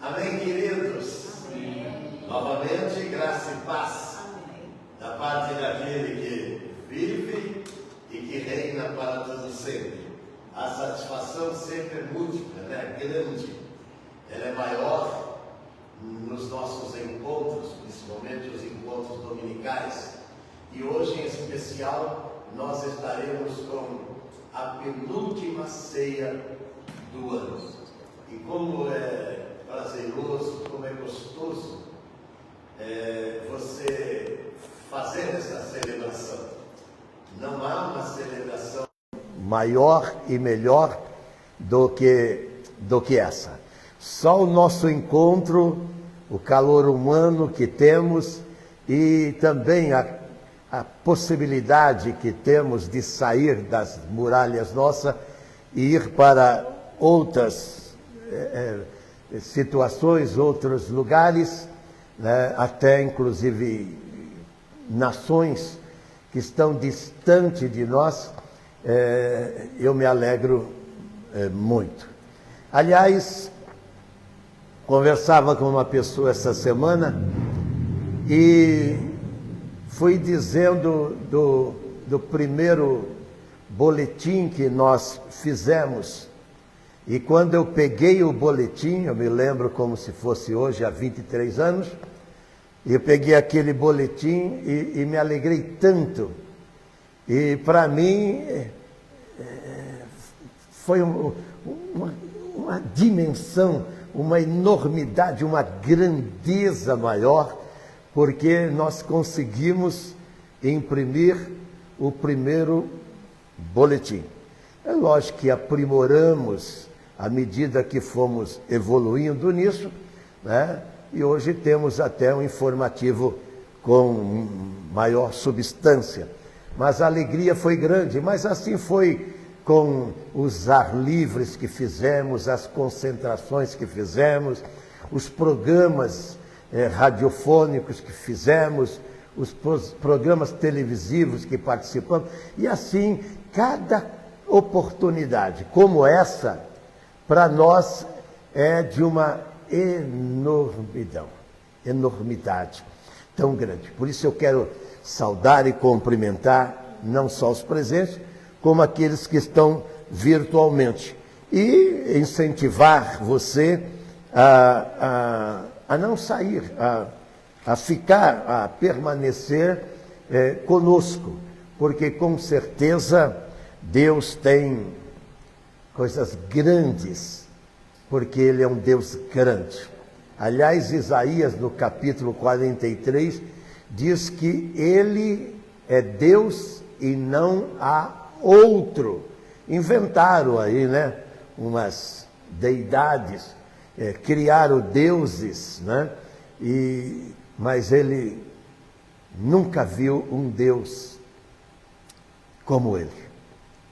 Amém, queridos? Amém. Novamente, graça e paz. Amém. Da parte daquele que vive e que reina para todos sempre. A satisfação sempre é múltipla, né? Grande. Ela é maior nos nossos encontros, principalmente os encontros dominicais. E hoje, em especial, nós estaremos com a penúltima ceia do ano. E como é prazeroso, como é gostoso você fazer essa celebração. Não há uma celebração maior e melhor do que essa. Só o nosso encontro, o calor humano que temos e também a possibilidade que temos de sair das muralhas nossas e ir para outras situações, outros lugares, né, até inclusive nações que estão distantes de nós, eu me alegro muito. Aliás, conversava com uma pessoa essa semana e fui dizendo do primeiro boletim que nós fizemos. E quando eu peguei o boletim, eu me lembro como se fosse hoje, há 23 anos, eu peguei aquele boletim e me alegrei tanto. E para mim foi uma dimensão, uma enormidade, uma grandeza maior, porque nós conseguimos imprimir o primeiro boletim. É lógico que aprimoramos à medida que fomos evoluindo nisso, né? E hoje temos até um informativo com maior substância. Mas a alegria foi grande, mas assim foi com os ar livres que fizemos, as concentrações que fizemos, os programas radiofônicos que fizemos, os programas televisivos que participamos, e assim, cada oportunidade como essa, para nós é de uma enormidade tão grande. Por isso eu quero saudar e cumprimentar não só os presentes, como aqueles que estão virtualmente. E incentivar você a não sair, a ficar, a permanecer conosco, porque com certeza Deus tem coisas grandes, porque Ele é um Deus grande. Aliás, Isaías, no capítulo 43, diz que Ele é Deus e não há outro. Inventaram aí, né, umas deidades, criaram deuses, né, mas Ele nunca viu um Deus como Ele.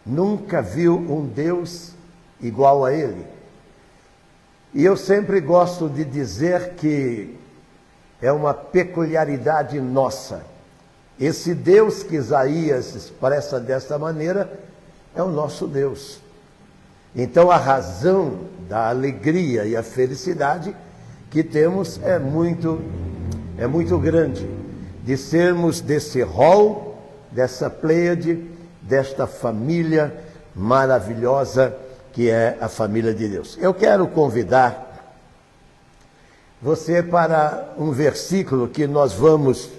Nunca viu um Deus igual a Ele. E eu sempre gosto de dizer que é uma peculiaridade nossa. Esse Deus que Isaías expressa dessa maneira é o nosso Deus. Então a razão da alegria e a felicidade que temos é muito grande, de sermos desse rol, dessa pleiade, desta família maravilhosa que é a família de Deus. Eu quero convidar você para um versículo que nós vamos...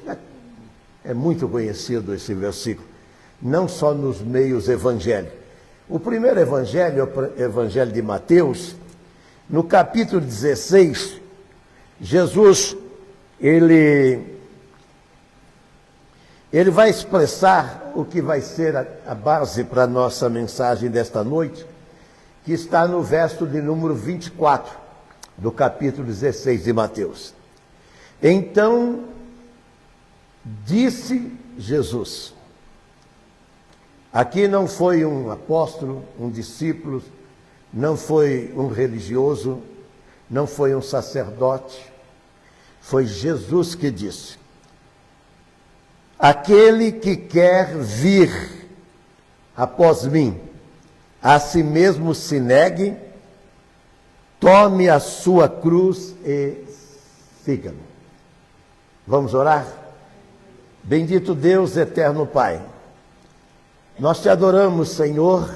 É muito conhecido esse versículo, não só nos meios evangélicos. O primeiro evangelho é o evangelho de Mateus. No capítulo 16, Jesus, ele vai expressar o que vai ser a base para a nossa mensagem desta noite, que está no verso de número 24, do capítulo 16 de Mateus. Então, disse Jesus. Aqui não foi um apóstolo, um discípulo, não foi um religioso, não foi um sacerdote, foi Jesus que disse: aquele que quer vir após mim, a si mesmo se negue, tome a sua cruz e siga-me. Vamos orar? Bendito Deus, eterno Pai, nós te adoramos, Senhor,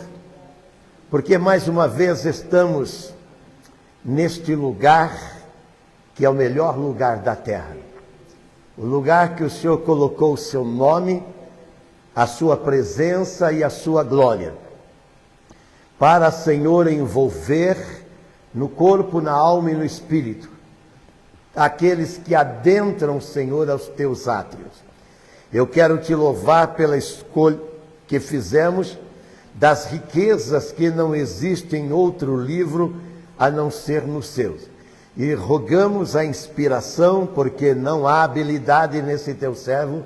porque mais uma vez estamos neste lugar que é o melhor lugar da terra. O lugar que o Senhor colocou o seu nome, a sua presença e a sua glória, para, Senhor, envolver no corpo, na alma e no espírito aqueles que adentram, Senhor, aos teus átrios. Eu quero te louvar pela escolha que fizemos das riquezas que não existem em outro livro a não ser nos seus. E rogamos a inspiração, porque não há habilidade nesse teu servo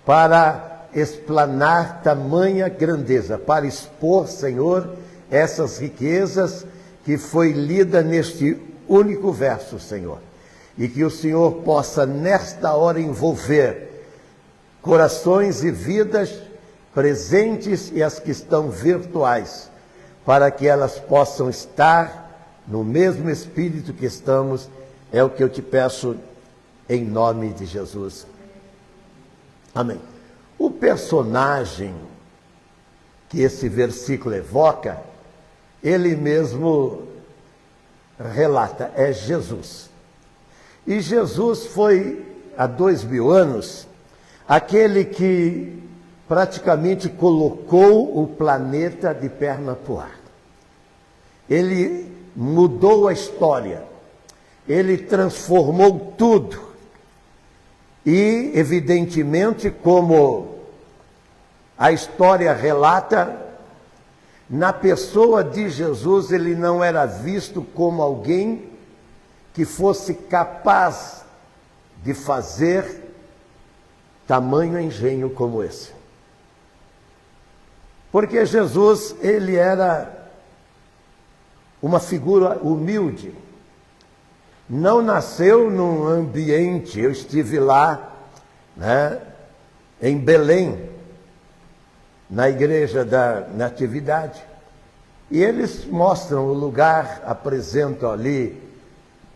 para explanar tamanha grandeza, para expor, Senhor, essas riquezas que foi lida neste único verso, Senhor. E que o Senhor possa, nesta hora, envolver corações e vidas presentes e as que estão virtuais, para que elas possam estar no mesmo espírito que estamos. É o que eu te peço em nome de Jesus. Amém. O personagem que esse versículo evoca, ele mesmo relata, é Jesus. E Jesus foi, há 2000 anos, aquele que praticamente colocou o planeta de perna pro ar. Ele mudou a história, ele transformou tudo. E, evidentemente, como a história relata, na pessoa de Jesus ele não era visto como alguém que fosse capaz de fazer tamanho engenho como esse. Porque Jesus, ele era uma figura humilde. Não nasceu num ambiente, eu estive lá, em Belém, na igreja da Natividade, e eles mostram o lugar, apresentam ali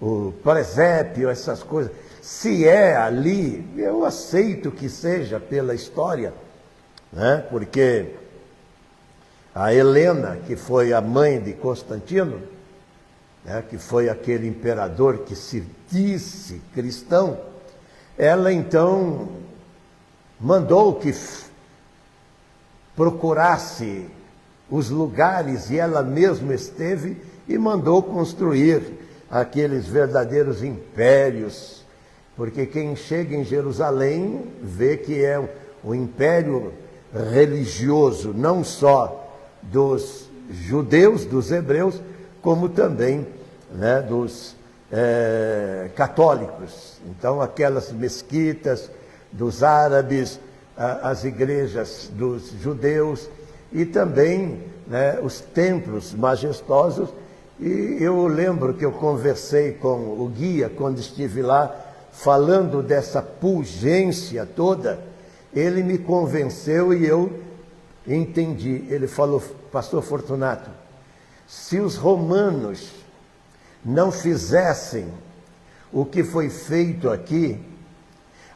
o presépio, essas coisas. Se é ali, eu aceito que seja pela história, porque a Helena, que foi a mãe de Constantino, que foi aquele imperador que se disse cristão, ela então mandou que procurasse os lugares, e ela mesma esteve e mandou construir aqueles verdadeiros impérios, porque quem chega em Jerusalém vê que é um império religioso, não só dos judeus, dos hebreus, como também dos católicos. Então, aquelas mesquitas dos árabes, as igrejas dos judeus e também os templos majestosos. E eu lembro que eu conversei com o guia quando estive lá, falando dessa pungência toda. Ele me convenceu e eu entendi. Ele falou: pastor Fortunato, se os romanos não fizessem o que foi feito aqui,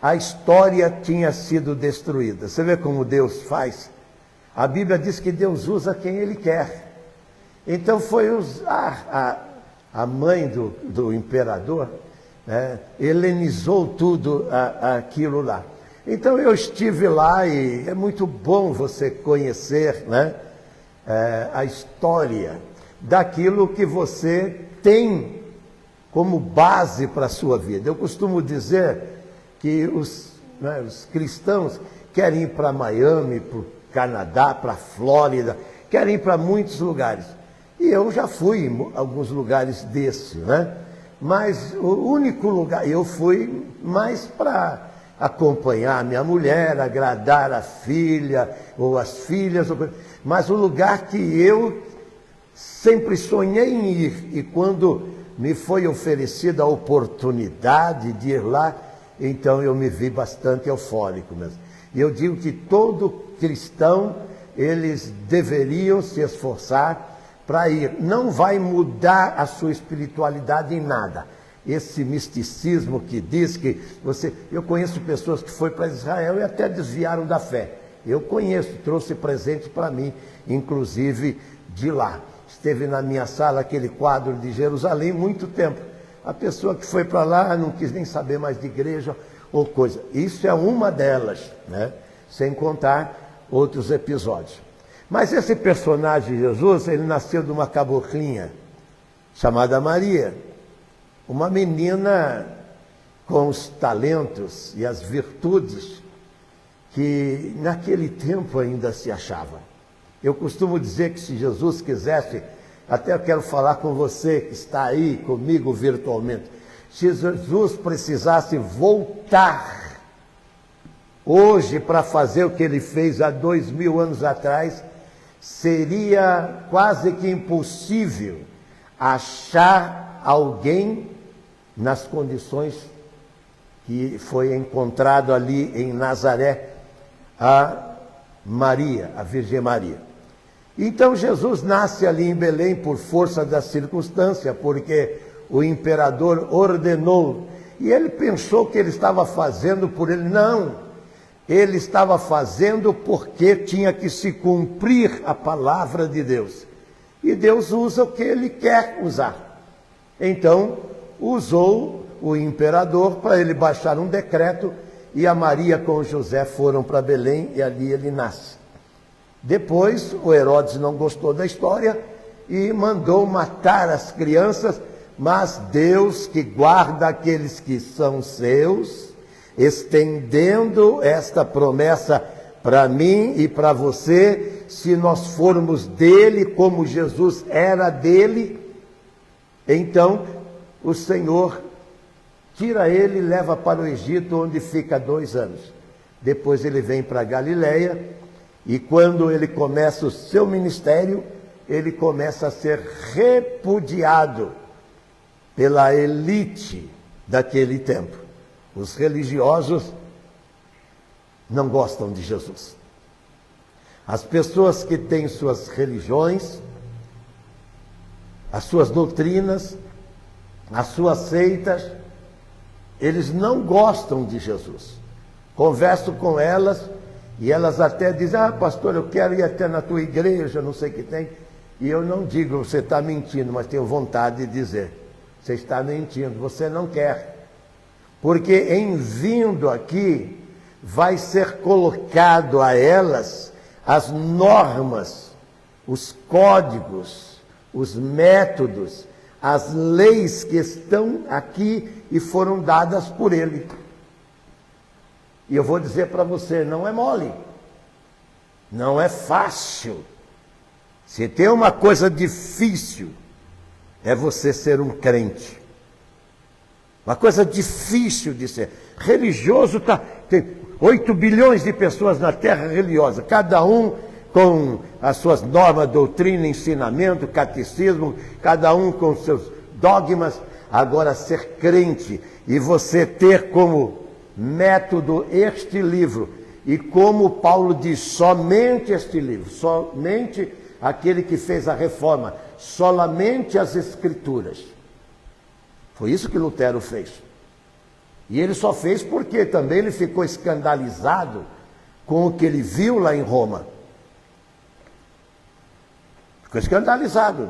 a história tinha sido destruída. Você vê como Deus faz? A Bíblia diz que Deus usa quem Ele quer. Então foi usar a mãe do imperador, helenizou tudo aquilo lá. Então eu estive lá e é muito bom você conhecer a história daquilo que você tem como base para a sua vida. Eu costumo dizer que os cristãos querem ir para Miami, para o Canadá, para a Flórida, querem ir para muitos lugares. E eu já fui em alguns lugares desses, Mas o único lugar, eu fui mais para acompanhar a minha mulher, agradar a filha ou as filhas, mas o lugar que eu sempre sonhei em ir, e quando me foi oferecida a oportunidade de ir lá, então eu me vi bastante eufórico mesmo. E eu digo que todo cristão, eles deveriam se esforçar para ir. Não vai mudar a sua espiritualidade em nada. Esse misticismo que diz que você... Eu conheço pessoas que foram para Israel e até desviaram da fé. Eu conheço, trouxe presente para mim, inclusive de lá. Esteve na minha sala aquele quadro de Jerusalém muito tempo. A pessoa que foi para lá não quis nem saber mais de igreja ou coisa. Isso é uma delas, né? Sem contar outros episódios. Mas esse personagem Jesus, ele nasceu de uma caboclinha chamada Maria. Uma menina com os talentos e as virtudes que naquele tempo ainda se achava. Eu costumo dizer que se Jesus quisesse, até eu quero falar com você que está aí comigo virtualmente, se Jesus precisasse voltar hoje para fazer o que ele fez há 2000 anos atrás, seria quase que impossível achar alguém nas condições que foi encontrado ali em Nazaré a Maria, a Virgem Maria. Então Jesus nasce ali em Belém por força da circunstância, porque o imperador ordenou, e ele pensou que ele estava fazendo por ele. Não, ele estava fazendo porque tinha que se cumprir a palavra de Deus. E Deus usa o que ele quer usar. Então, usou o imperador para ele baixar um decreto, e a Maria com José foram para Belém e ali ele nasce. Depois, o Herodes não gostou da história e mandou matar as crianças, mas Deus, que guarda aqueles que são seus, estendendo esta promessa para mim e para você, se nós formos dele, como Jesus era dele, então o Senhor tira ele e leva para o Egito, onde fica 2 anos. Depois ele vem para Galiléia, e quando ele começa o seu ministério, ele começa a ser repudiado pela elite daquele tempo. Os religiosos não gostam de Jesus. As pessoas que têm suas religiões, as suas doutrinas, as suas seitas, eles não gostam de Jesus. Converso com elas e elas até dizem: ah, pastor, eu quero ir até na tua igreja, não sei o que tem. E eu não digo, você está mentindo, mas tenho vontade de dizer: você está mentindo, você não quer. Porque em vindo aqui, vai ser colocado a elas as normas, os códigos, os métodos, as leis que estão aqui e foram dadas por ele. E eu vou dizer para você, não é mole, não é fácil. Se tem uma coisa difícil, é você ser um crente. Uma coisa difícil de ser. Religioso tem 8 bilhões de pessoas na terra religiosa, cada um com as suas normas, doutrina, ensinamento, catecismo, cada um com seus dogmas. Agora, ser crente e você ter como método este livro, e como Paulo diz, somente este livro, somente aquele que fez a reforma, solamente as Escrituras. Foi isso que Lutero fez. E ele só fez porque também ele ficou escandalizado com o que ele viu lá em Roma. Ficou escandalizado.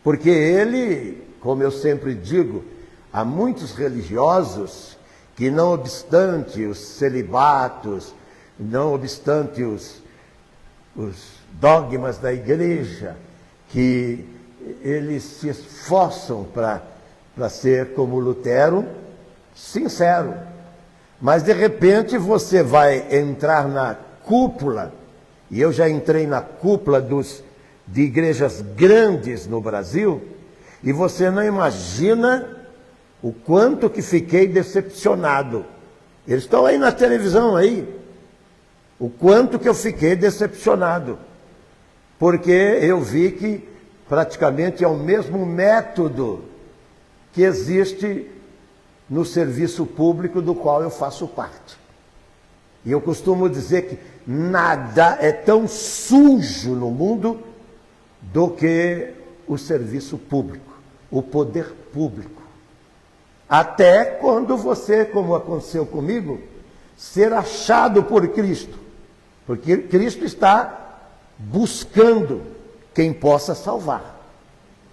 Porque ele, como eu sempre digo, há muitos religiosos que, não obstante os celibatos, não obstante os dogmas da igreja, que eles se esforçam para ser como Lutero, sincero. Mas de repente você vai entrar na cúpula, e eu já entrei na cúpula de igrejas grandes no Brasil, e você não imagina o quanto que fiquei decepcionado. Eles estão aí na televisão aí. O quanto que eu fiquei decepcionado. Porque eu vi que praticamente é o mesmo método que existe no serviço público do qual eu faço parte. E eu costumo dizer que nada é tão sujo no mundo do que o serviço público, o poder público. Até quando você, como aconteceu comigo, ser achado por Cristo. Porque Cristo está buscando quem possa salvar.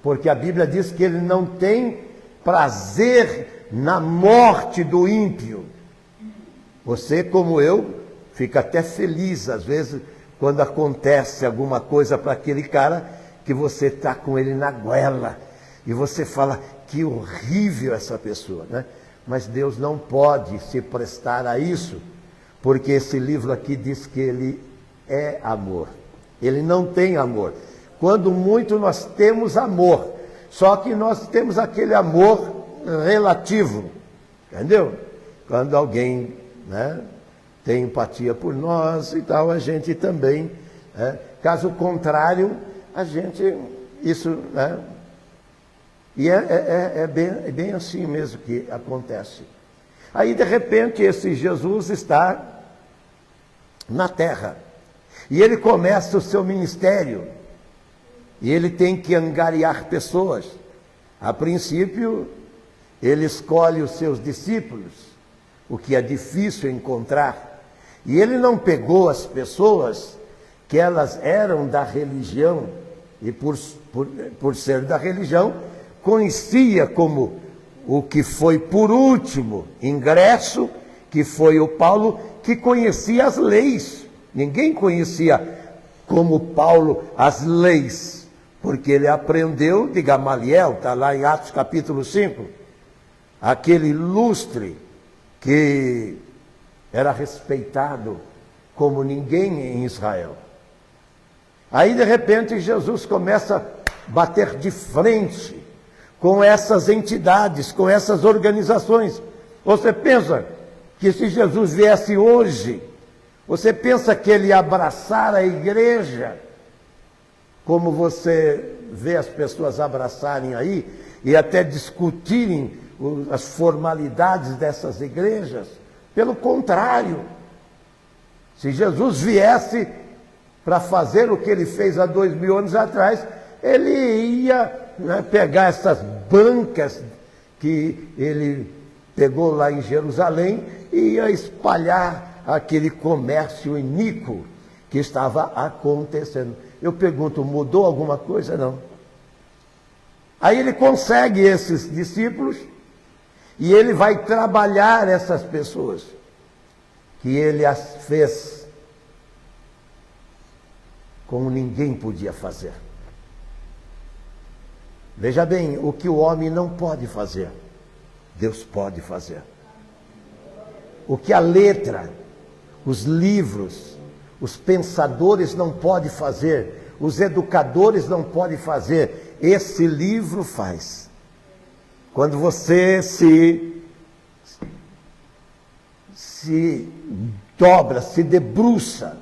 Porque a Bíblia diz que Ele não tem prazer na morte do ímpio. Você, como eu, fica até feliz, às vezes, quando acontece alguma coisa para aquele cara que você está com ele na goela. E você fala, que horrível essa pessoa, né? Mas Deus não pode se prestar a isso, porque esse livro aqui diz que Ele é amor. Ele não tem amor. Quando muito nós temos amor, só que nós temos aquele amor relativo, entendeu? Quando alguém, né, tem empatia por nós e tal, a gente também, né? Caso contrário, a gente, isso, né? E é bem assim mesmo que acontece. Aí, de repente, esse Jesus está na terra. E ele começa o seu ministério. E ele tem que angariar pessoas. A princípio, ele escolhe os seus discípulos, o que é difícil encontrar. E ele não pegou as pessoas que elas eram da religião, e por ser da religião, conhecia como o que foi por último ingresso, que foi o Paulo, que conhecia as leis. Ninguém conhecia como Paulo as leis, porque ele aprendeu de Gamaliel, está lá em Atos capítulo 5, aquele ilustre que era respeitado como ninguém em Israel. Aí, de repente, Jesus começa a bater de frente com essas entidades, com essas organizações. Você pensa que se Jesus viesse hoje, você pensa que ele ia abraçar a igreja, como você vê as pessoas abraçarem aí, e até discutirem as formalidades dessas igrejas? Pelo contrário, se Jesus viesse para fazer o que ele fez há 2000 anos atrás, ele ia, né, pegar essas bancas que ele pegou lá em Jerusalém e ia espalhar aquele comércio iníquo que estava acontecendo. Eu pergunto, mudou alguma coisa? Não. Aí ele consegue esses discípulos e ele vai trabalhar essas pessoas, que ele as fez como ninguém podia fazer. Veja bem, o que o homem não pode fazer, Deus pode fazer. O que a letra, os livros, os pensadores não podem fazer, os educadores não podem fazer, esse livro faz. Quando você se dobra, se debruça,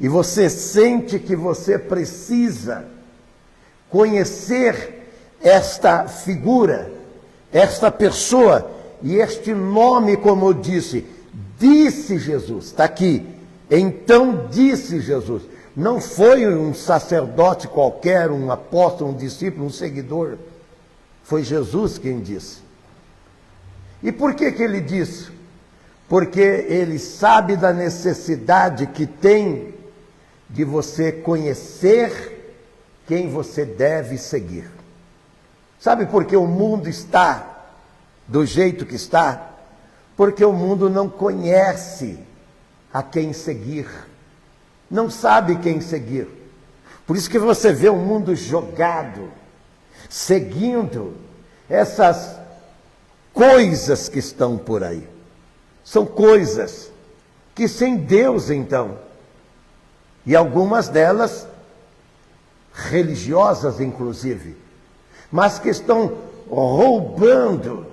e você sente que você precisa conhecer esta figura, esta pessoa, e este nome, como eu disse Jesus, está aqui. Então disse Jesus. Não foi um sacerdote qualquer, um apóstolo, um discípulo, um seguidor. Foi Jesus quem disse. E por que ele disse? Porque ele sabe da necessidade que tem de você conhecer quem você deve seguir. Sabe por que o mundo está do jeito que está? Porque o mundo não conhece a quem seguir. Não sabe quem seguir. Por isso que você vê o mundo jogado, seguindo essas coisas que estão por aí. São coisas que sem Deus, então, e algumas delas religiosas, inclusive, mas que estão roubando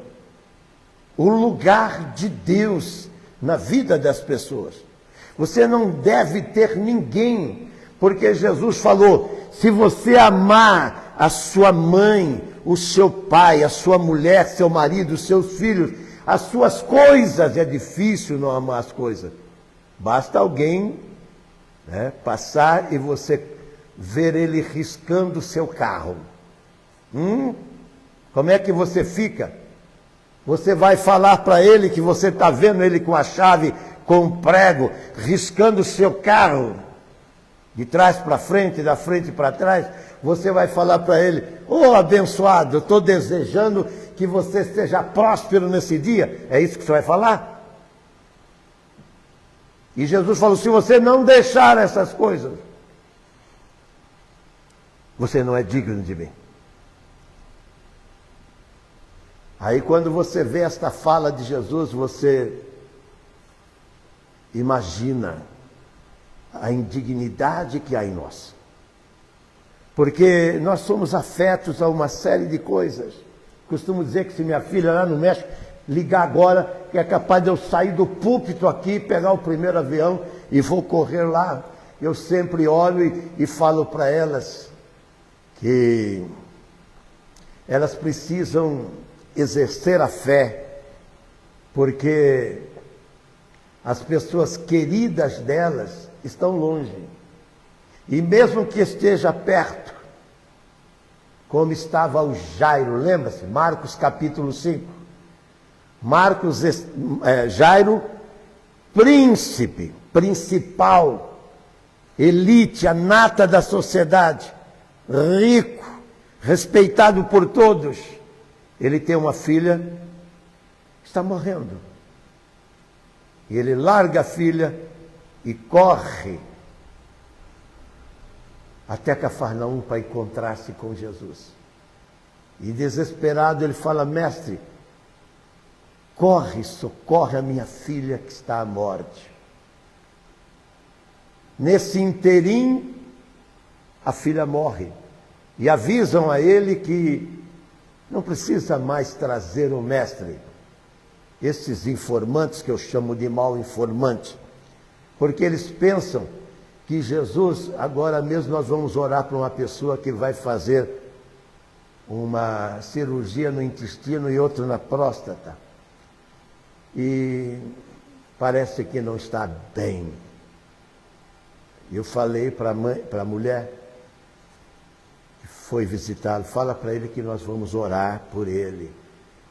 o lugar de Deus na vida das pessoas. Você não deve ter ninguém, porque Jesus falou, se você amar a sua mãe, o seu pai, a sua mulher, seu marido, os seus filhos, as suas coisas, é difícil não amar as coisas. Basta alguém, né, passar e você ver ele riscando o seu carro. Como é que você fica? Você vai falar para ele que você está vendo ele com a chave, com um prego, riscando o seu carro, de trás para frente, da frente para trás. Você vai falar para ele: ô abençoado, eu estou desejando que você seja próspero nesse dia. É isso que você vai falar? E Jesus falou: se você não deixar essas coisas, você não é digno de mim. Aí quando você vê esta fala de Jesus, você imagina a indignidade que há em nós. Porque nós somos afetos a uma série de coisas. Costumo dizer que se minha filha lá no México ligar agora, que é capaz de eu sair do púlpito aqui, pegar o primeiro avião e vou correr lá. Eu sempre olho e falo para elas que elas precisam exercer a fé, porque as pessoas queridas delas estão longe. E mesmo que esteja perto, como estava o Jairo, lembra-se? Marcos capítulo 5. Jairo, príncipe, principal, elite, a nata da sociedade, rico, respeitado por todos. Ele tem uma filha que está morrendo. E ele larga a filha e corre até Cafarnaum para encontrar-se com Jesus. E desesperado ele fala: mestre, corre, socorre a minha filha que está à morte. Nesse interim, a filha morre. E avisam a ele que não precisa mais trazer o mestre, esses informantes que eu chamo de mau informante, porque eles pensam que Jesus, agora mesmo nós vamos orar para uma pessoa que vai fazer uma cirurgia no intestino e outra na próstata. E parece que não está bem. Eu falei para a mulher que foi visitá-lo: fala para ele que nós vamos orar por ele.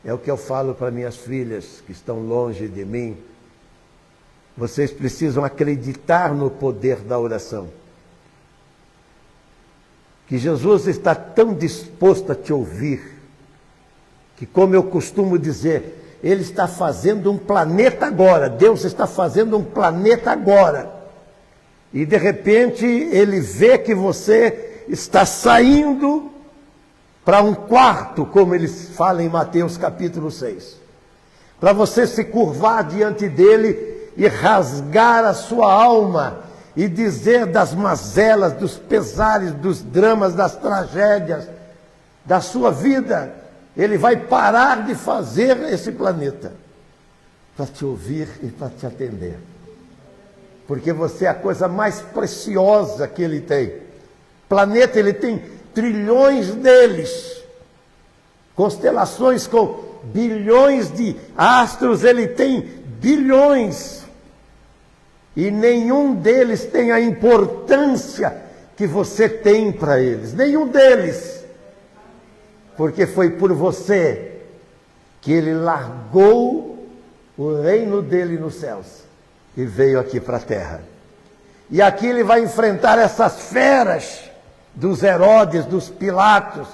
É o que eu falo para minhas filhas que estão longe de mim. Vocês precisam acreditar no poder da oração. Que Jesus está tão disposto a te ouvir, que, como eu costumo dizer, Ele está fazendo um planeta agora. Deus está fazendo um planeta agora. E de repente Ele vê que você está saindo para um quarto, como eles falam em Mateus capítulo 6. Para você se curvar diante dEle e rasgar a sua alma e dizer das mazelas, dos pesares, dos dramas, das tragédias da sua vida. Ele vai parar de fazer esse planeta para te ouvir e para te atender, porque você é a coisa mais preciosa que Ele tem. Planeta, Ele tem trilhões deles, constelações com bilhões de astros, Ele tem bilhões. E nenhum deles tem a importância que você tem para eles. Nenhum deles. Porque foi por você que Ele largou o reino dEle nos céus e veio aqui para a terra. E aqui Ele vai enfrentar essas feras dos Herodes, dos Pilatos,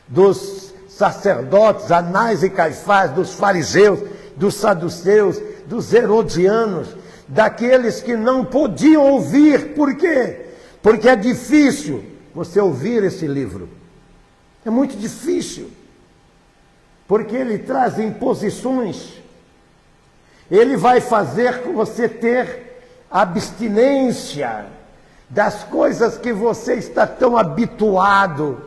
dos sacerdotes, Anás e Caifás, dos fariseus, dos saduceus, dos herodianos, daqueles que não podiam ouvir. Por quê? Porque é difícil você ouvir esse livro. É muito difícil. Porque ele traz imposições. Ele vai fazer com você ter abstinência das coisas que você está tão habituado.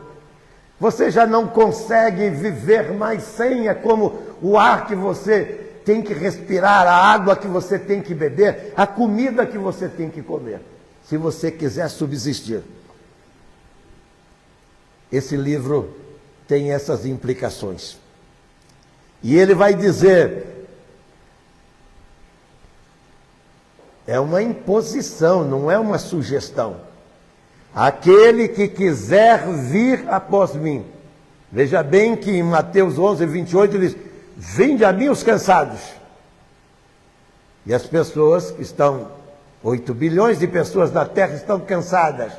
Você já não consegue viver mais sem. É como o ar que você tem que respirar, a água que você tem que beber, a comida que você tem que comer, se você quiser subsistir. Esse livro tem essas implicações. E ele vai dizer, É uma imposição, não é uma sugestão. Aquele que quiser vir após mim. Veja bem que em Mateus 11, 28 ele diz: vinde a mim os cansados. E as pessoas que estão, 8 bilhões de pessoas na Terra estão cansadas.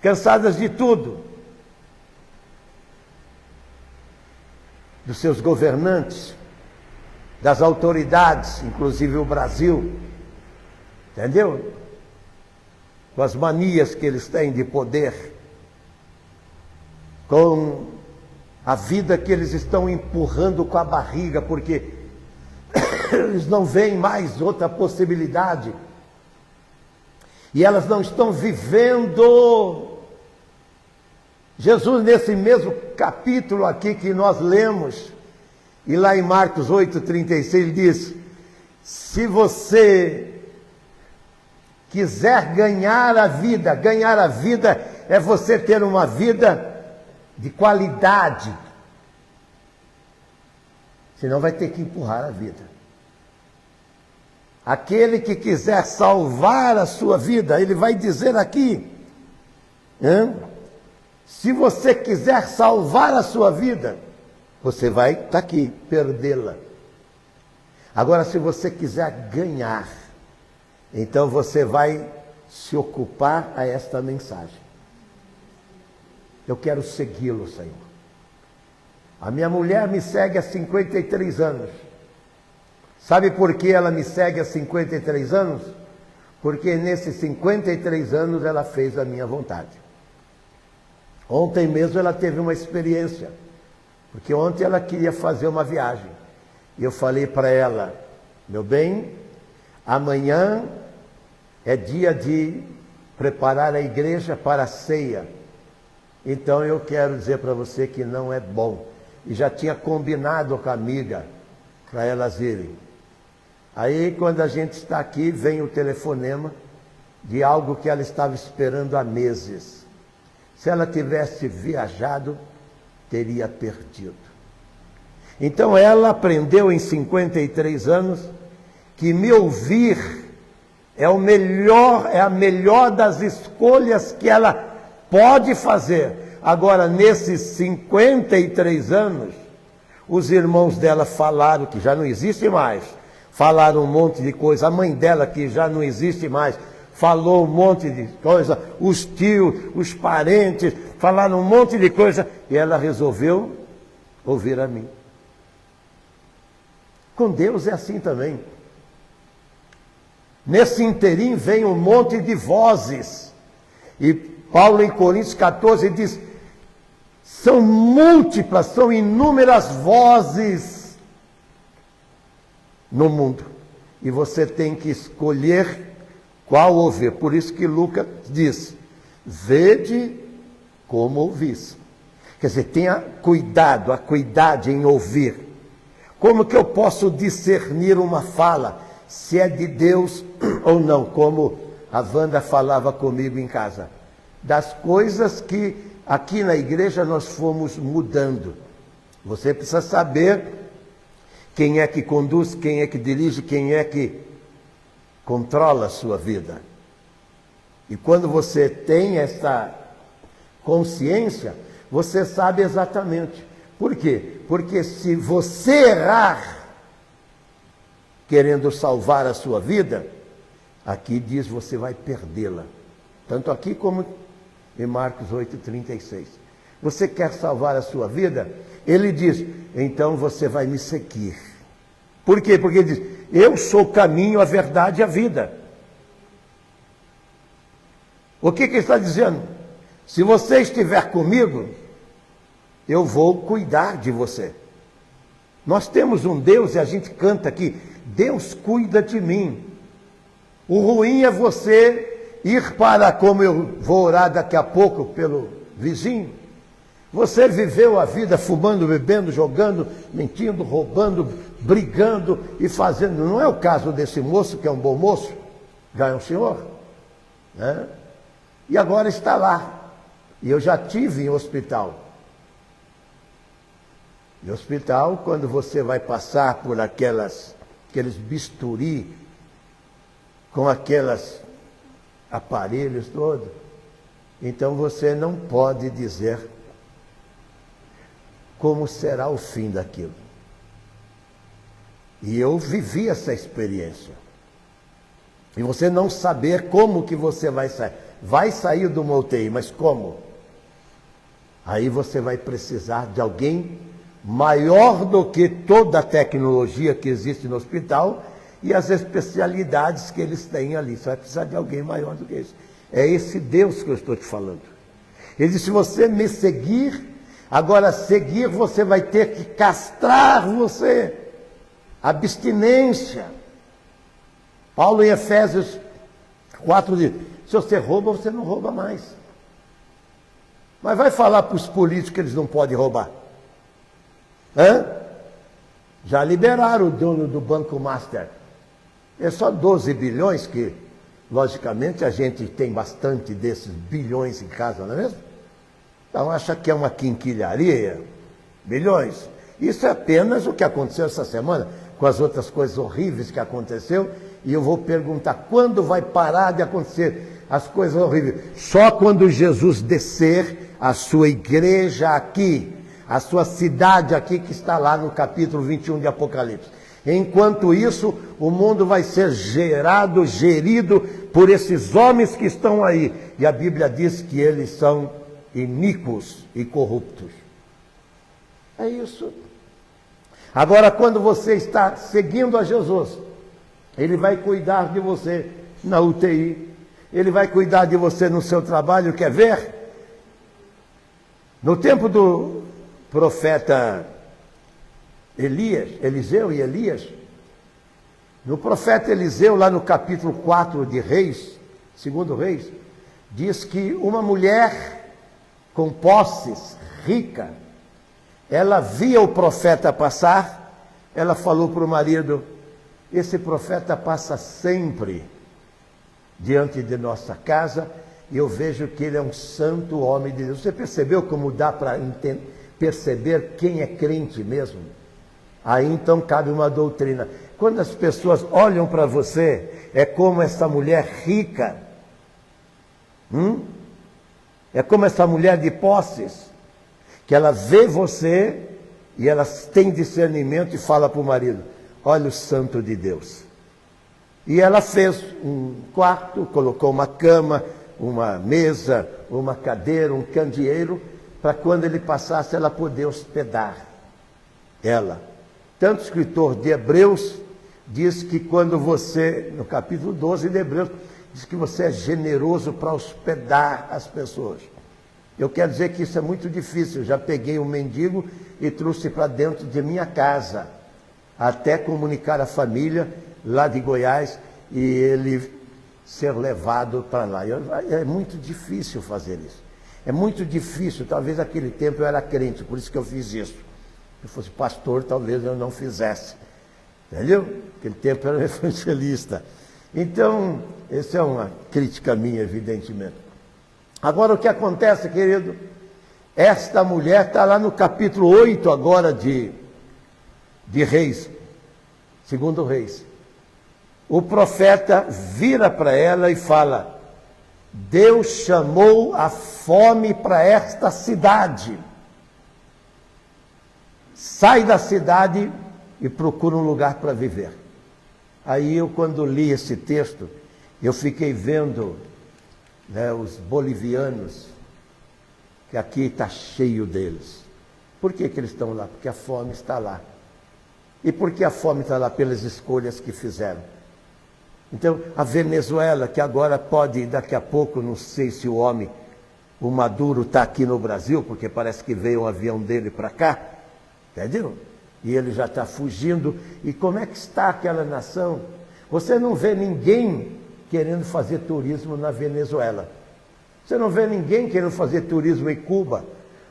Cansadas de tudo. Dos seus governantes, das autoridades, inclusive o Brasil. Entendeu? Com as manias que eles têm de poder. Com a vida que eles estão empurrando com a barriga, porque eles não veem mais outra possibilidade. E elas não estão vivendo. Jesus, nesse mesmo capítulo aqui que nós lemos, e lá em Marcos 8,36, ele diz: se você quiser ganhar a vida é você ter uma vida de qualidade. Senão vai ter que empurrar a vida. Aquele que quiser salvar a sua vida, ele vai dizer aqui, se você quiser salvar a sua vida, você vai estar aqui, perdê-la. Agora, se você quiser ganhar, então você vai se ocupar a esta mensagem. Eu quero segui-lo, Senhor. A minha mulher me segue há 53 anos. Sabe por que ela me segue há 53 anos? Porque nesses 53 anos ela fez a minha vontade. Ontem mesmo ela teve uma experiência. Porque ontem ela queria fazer uma viagem. E eu falei para ela: meu bem, amanhã é dia de preparar a igreja para a ceia. Então eu quero dizer para você que não é bom. E já tinha combinado com a amiga para elas irem. Aí quando a gente está aqui, vem o telefonema de algo que ela estava esperando há meses. Se ela tivesse viajado, teria perdido. Então ela aprendeu em 53 anos que me ouvir é a melhor das escolhas que ela pode fazer. Agora, nesses 53 anos, os irmãos dela falaram, que já não existe mais, falaram um monte de coisa. A mãe dela, que já não existe mais, falou um monte de coisa. Os tios, os parentes, falaram um monte de coisa. E ela resolveu ouvir a mim. Com Deus é assim também. Nesse interim vem um monte de vozes. E Paulo em Coríntios 14 diz: são múltiplas, são inúmeras vozes no mundo. E você tem que escolher qual ouvir. Por isso que Lucas diz: vede como ouvis. Quer dizer, tenha cuidado, a cuidade em ouvir. Como que eu posso discernir uma fala, se é de Deus ou não? Como a Wanda falava comigo em casa. Das coisas que aqui na igreja nós fomos mudando. Você precisa saber quem é que conduz, quem é que dirige, quem é que controla a sua vida. E quando você tem essa consciência, você sabe exatamente. Por quê? Porque se você errar querendo salvar a sua vida, aqui diz você vai perdê-la. Tanto aqui como em Marcos 8,36. Você quer salvar a sua vida? Ele diz: então você vai me seguir. Por quê? Porque ele diz: eu sou o caminho, a verdade e a vida. O que ele está dizendo? Se você estiver comigo, eu vou cuidar de você. Nós temos um Deus, e a gente canta aqui: Deus cuida de mim. O ruim é você ir para, como eu vou orar daqui a pouco pelo vizinho, você viveu a vida fumando, bebendo, jogando, mentindo, roubando, brigando e fazendo. Não é o caso desse moço, que é um bom moço, já é um senhor, né? E agora está lá. E eu já tive em hospital. Em hospital, quando você vai passar por aqueles bisturi com aqueles aparelhos todos, então você não pode dizer como será o fim daquilo. E eu vivi essa experiência. E você não saber como que você vai sair. Vai sair de uma UTI, mas como? Aí você vai precisar de alguém maior do que toda a tecnologia que existe no hospital e as especialidades que eles têm ali. Você vai precisar de alguém maior do que isso. É esse Deus que eu estou te falando. Ele disse, se você me seguir, agora seguir você vai ter que castrar você. Abstinência. Paulo em Efésios 4 diz, se você rouba, você não rouba mais. Mas vai falar para os políticos que eles não podem roubar. Hã? Já liberaram o dono do Banco Master. É só 12 bilhões que, logicamente, a gente tem bastante desses bilhões em casa, não é mesmo? Então acha que é uma quinquilharia? Bilhões. Isso é apenas o que aconteceu essa semana, com as outras coisas horríveis que aconteceu. E eu vou perguntar, quando vai parar de acontecer as coisas horríveis? Só quando Jesus descer a sua igreja aqui, a sua cidade aqui, que está lá no capítulo 21 de Apocalipse. Enquanto isso, o mundo vai ser gerido por esses homens que estão aí. E a Bíblia diz que eles são iníquos e corruptos. É isso. Agora, quando você está seguindo a Jesus, Ele vai cuidar de você na UTI. Ele vai cuidar de você no seu trabalho. Quer ver? No tempo do profeta Eliseu e Elias, no profeta Eliseu, lá no capítulo 4 de Reis, segundo Reis, diz que uma mulher com posses, rica, ela via o profeta passar, ela falou para o marido, esse profeta passa sempre diante de nossa casa, e eu vejo que ele é um santo homem de Deus. Você percebeu como dá para perceber quem é crente mesmo? Aí então cabe uma doutrina. Quando as pessoas olham para você, é como essa mulher rica, é como essa mulher de posses, que ela vê você e ela tem discernimento e fala para o marido, olha o santo de Deus. E ela fez um quarto, colocou uma cama, uma mesa, uma cadeira, um candeeiro, para quando ele passasse ela poder hospedar ela. Tanto o escritor de Hebreus diz que quando você, no capítulo 12 de Hebreus, diz que você é generoso para hospedar as pessoas. Eu quero dizer que isso é muito difícil. Eu já peguei um mendigo e trouxe para dentro de minha casa, até comunicar à família lá de Goiás e ele ser levado para lá. É muito difícil fazer isso. É muito difícil. Talvez naquele tempo eu era crente, por isso que eu fiz isso. Se eu fosse pastor, talvez eu não fizesse. Entendeu? Naquele tempo eu era evangelista. Então, essa é uma crítica minha, evidentemente. Agora, o que acontece, querido? Esta mulher está lá no capítulo 8 agora de Reis, segundo Reis. O profeta vira para ela e fala, Deus chamou a fome para esta cidade. Sai da cidade e procura um lugar para viver. Aí eu, quando li esse texto, eu fiquei vendo, né, os bolivianos, que aqui está cheio deles. Por que eles estão lá? Porque a fome está lá. E por que a fome está lá? Pelas escolhas que fizeram. Então, a Venezuela, que agora pode, daqui a pouco, não sei se o Maduro está aqui no Brasil, porque parece que veio um avião dele para cá, entendeu? E ele já está fugindo. E como é que está aquela nação? Você não vê ninguém querendo fazer turismo na Venezuela. Você não vê ninguém querendo fazer turismo em Cuba.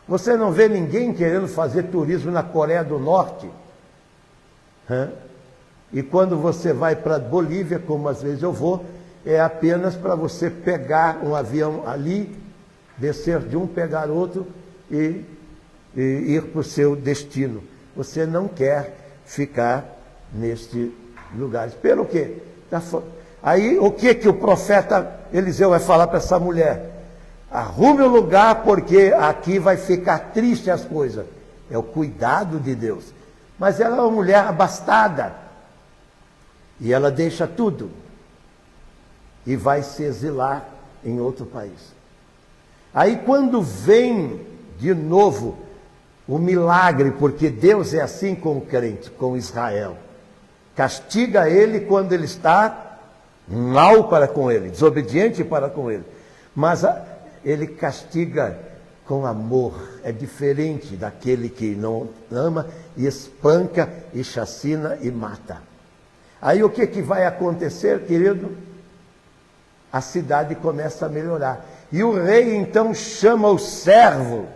Você não vê ninguém querendo fazer turismo na Coreia do Norte. E quando você vai para Bolívia, como às vezes eu vou, é apenas para você pegar um avião ali, descer de um, pegar outro e ir para o seu destino. Você não quer ficar neste lugar. Pelo quê? Aí o que o profeta Eliseu vai falar para essa mulher? Arrume o lugar, porque aqui vai ficar triste as coisas. É o cuidado de Deus. Mas ela é uma mulher abastada. E ela deixa tudo. E vai se exilar em outro país. Aí quando vem de novo o milagre, porque Deus é assim com o crente, com Israel. Castiga ele quando ele está mal para com ele, desobediente para com ele. Mas ele castiga com amor. É diferente daquele que não ama e espanca e chacina e mata. Aí o que vai acontecer, querido? A cidade começa a melhorar. E o rei então chama o servo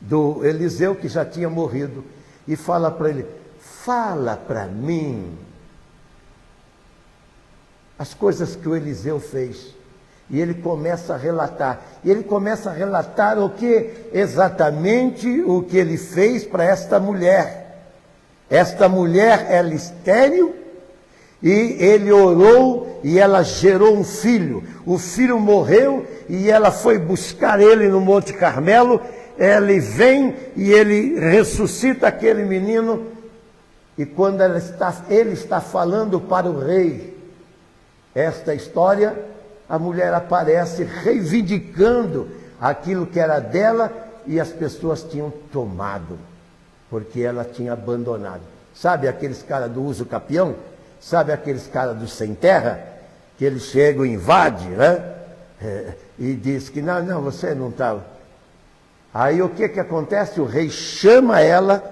do Eliseu, que já tinha morrido, e fala para ele: fala para mim as coisas que o Eliseu fez. E ele começa a relatar. E ele começa a relatar o que? Exatamente o que ele fez para esta mulher. Esta mulher, ela estéril, e ele orou e ela gerou um filho. O filho morreu e ela foi buscar ele no Monte Carmelo. Ele vem e ele ressuscita aquele menino. E quando ele está falando para o rei esta história, a mulher aparece reivindicando aquilo que era dela e as pessoas tinham tomado, porque ela tinha abandonado. Sabe aqueles caras do uso capião? Sabe aqueles caras do sem terra? Que eles chegam e invadem, né? E diz que não, você não estava. Aí o que acontece? O rei chama ela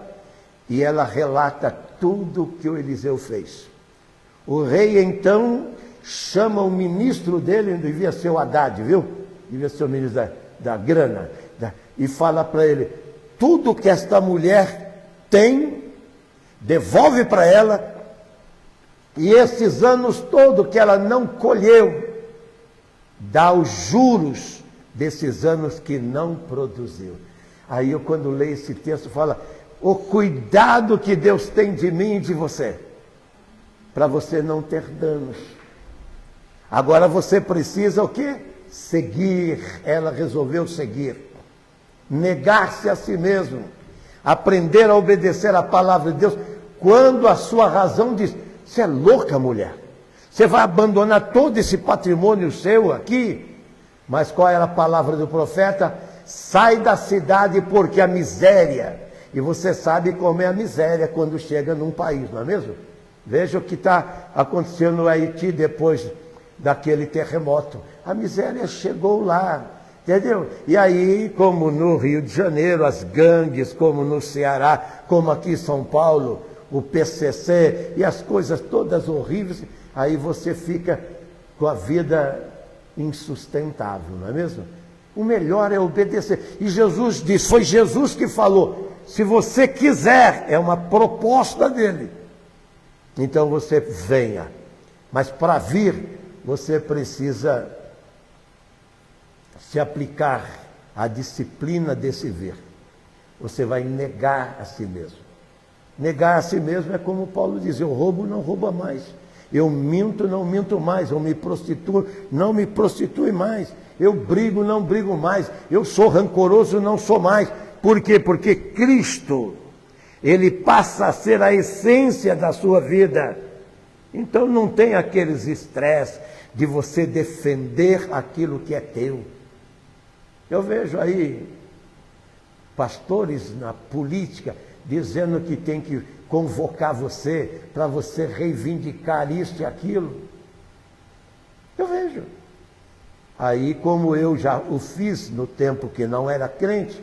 e ela relata tudo o que o Eliseu fez. O rei então chama o ministro dele, devia ser o Haddad, viu? Devia ser o ministro da grana, e fala para ele: tudo que esta mulher tem, devolve para ela, e esses anos todos que ela não colheu, dá os juros desses anos que não produziu. Aí eu, quando leio esse texto, falo: o cuidado que Deus tem de mim e de você, para você não ter danos. Agora você precisa o quê? Seguir. Ela resolveu seguir. Negar-se a si mesmo. Aprender a obedecer a palavra de Deus. Quando a sua razão diz: você é louca, mulher. Você vai abandonar todo esse patrimônio seu aqui? Mas qual era a palavra do profeta? Sai da cidade, porque a miséria. E você sabe como é a miséria quando chega num país, não é mesmo? Veja o que está acontecendo no Haiti depois daquele terremoto. A miséria chegou lá, entendeu? E aí, como no Rio de Janeiro, as gangues, como no Ceará, como aqui em São Paulo, o PCC e as coisas todas horríveis, aí você fica com a vida insustentável, não é mesmo? O melhor é obedecer. E Jesus disse, foi Jesus que falou: se você quiser, é uma proposta dele. Então você venha. Mas para vir, você precisa se aplicar à disciplina desse vir. Você vai negar a si mesmo. Negar a si mesmo é como Paulo diz: eu roubo, não roubo mais. Eu minto, não minto mais. Eu me prostituo, não me prostituo mais. Eu brigo, não brigo mais. Eu sou rancoroso, não sou mais. Por quê? Porque Cristo, Ele passa a ser a essência da sua vida. Então não tem aqueles estresses de você defender aquilo que é teu. Eu vejo aí pastores na política dizendo que tem que convocar você para você reivindicar isso e aquilo. Eu vejo. Aí, como eu já o fiz no tempo que não era crente,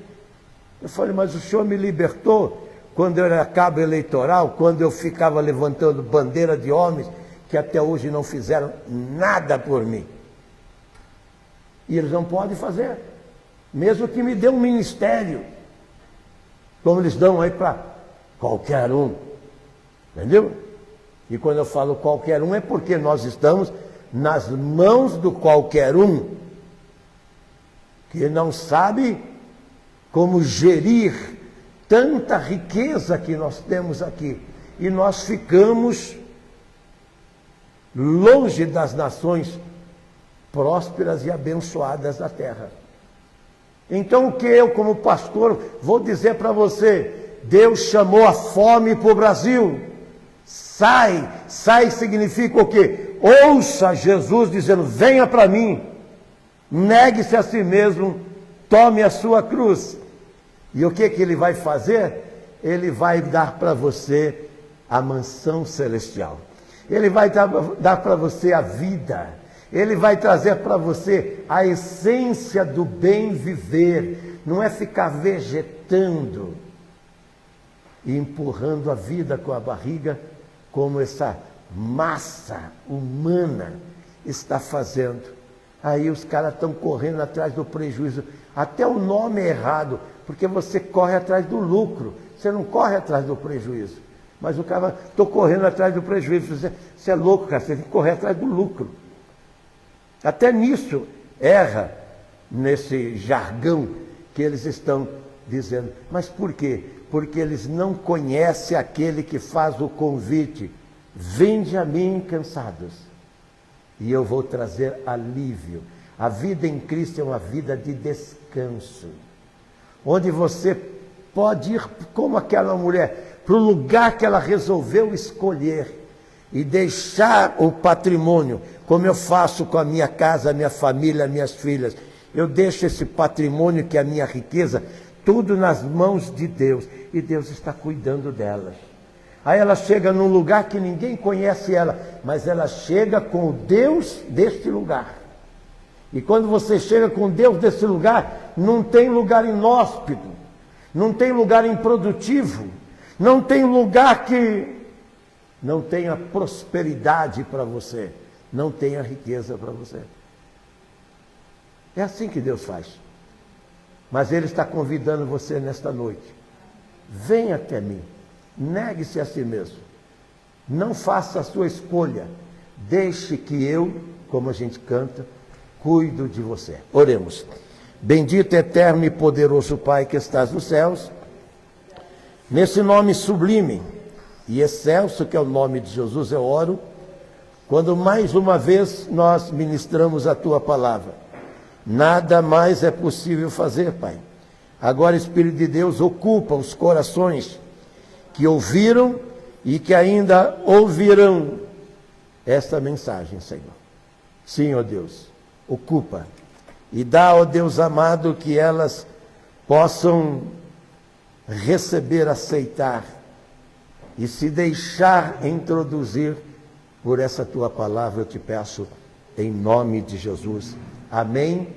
eu falei: mas o senhor me libertou quando eu era cabo eleitoral, quando eu ficava levantando bandeira de homens que até hoje não fizeram nada por mim. E eles não podem fazer, mesmo que me dê um ministério, como eles dão aí para qualquer um, entendeu? E quando eu falo qualquer um, é porque nós estamos nas mãos do qualquer um, que não sabe como gerir tanta riqueza que nós temos aqui. E nós ficamos longe das nações prósperas e abençoadas da terra. Então o que eu, como pastor, vou dizer para você? Deus chamou a fome para o Brasil. Sai significa o quê? Ouça Jesus dizendo, venha para mim, negue-se a si mesmo, tome a sua cruz. E o que ele vai fazer? Ele vai dar para você a mansão celestial. Ele vai dar para você a vida. Ele vai trazer para você a essência do bem viver. Não é ficar vegetando e empurrando a vida com a barriga, como essa massa humana está fazendo. Aí os caras estão correndo atrás do prejuízo. Até o nome é errado, porque você corre atrás do lucro. Você não corre atrás do prejuízo. Mas o cara, estou correndo atrás do prejuízo. Você é louco, cara, você tem que correr atrás do lucro. Até nisso erra, nesse jargão que eles estão dizendo. Mas por quê? Porque eles não conhecem aquele que faz o convite. Vinde a mim cansados, e eu vou trazer alívio. A vida em Cristo é uma vida de descanso, onde você pode ir como aquela mulher, para o lugar que ela resolveu escolher, e deixar o patrimônio, como eu faço com a minha casa, a minha família, as minhas filhas. Eu deixo esse patrimônio, que é a minha riqueza, tudo nas mãos de Deus, e Deus está cuidando delas. Aí ela chega num lugar que ninguém conhece ela, mas ela chega com o Deus deste lugar. E quando você chega com Deus desse lugar, não tem lugar inóspito, não tem lugar improdutivo, não tem lugar que não tenha prosperidade para você, não tenha riqueza para você. É assim que Deus faz. Mas Ele está convidando você nesta noite. Venha até mim, negue-se a si mesmo, não faça a sua escolha, deixe que eu, como a gente canta, cuido de você. Oremos. Bendito, eterno e poderoso Pai que estás nos céus, nesse nome sublime e excelso que é o nome de Jesus, eu oro, quando mais uma vez nós ministramos a Tua palavra. Nada mais é possível fazer, Pai. Agora, Espírito de Deus, ocupa os corações que ouviram e que ainda ouvirão esta mensagem, Senhor. Sim, ó Deus, ocupa e dá, ó Deus amado, que elas possam receber, aceitar e se deixar introduzir por essa Tua palavra, eu te peço, em nome de Jesus. Amém